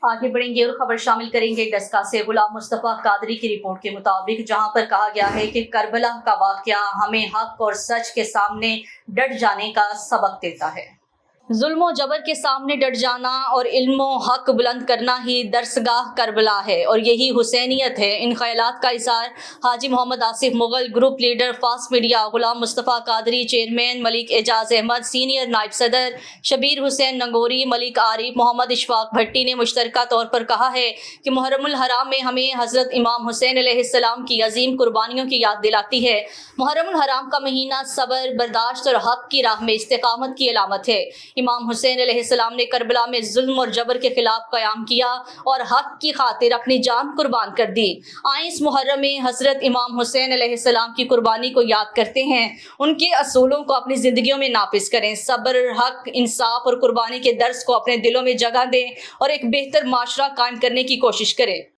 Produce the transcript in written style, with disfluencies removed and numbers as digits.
आगे बढ़ेंगे और खबर शामिल करेंगे डस्का से। गुलाम मुस्तफ़ा कादरी की रिपोर्ट के मुताबिक, जहां पर कहा गया है कि करबला का वाक़या हमें हक और सच के सामने डट जाने का सबक देता है। जुल्म और जबर के सामने डट जाना और इल्म और हक बुलंद करना ही दरसगाह करबला है और यही हुसैनियत है। इन ख्यालात का इज़हार Haji Mohammad Asif Mughal, group leader fast media, Ghulam Mustafa Qadri, chairman Malik Ejaz Ahmad, senior नायब सदर शबीर हुसैन नंगोरी, मलिक आरिफ, मोहम्मद इशफाक भट्टी ने मुश्तरका तौर पर कहा है कि मुहर्रमुल हराम में हमें हज़रत इमाम हुसैन अलैहिस्सलाम की अजीम कुर्बानियों की याद दिलाती है। मुहर्रमुल हराम का महीना सब्र, बर्दाश्त और हक की राह में इस्तिकामत की अलामत है। इमाम हुसैन अलैहिस्सलाम ने करबला में जुल्म और जबर के खिलाफ क़याम किया और हक की खातिर अपनी जान कुर्बान कर दी। आए इस मुहर्रम में हज़रत इमाम हुसैन अलैहिस्सलाम की कुर्बानी को याद करते हैं, उनके असूलों को अपनी ज़िंदगियों में नाफिज करें। सब्र, हक, इंसाफ और कुर्बानी के दर्स को अपने दिलों में जगह दें और एक बेहतर माशरा कायम करने की कोशिश करें।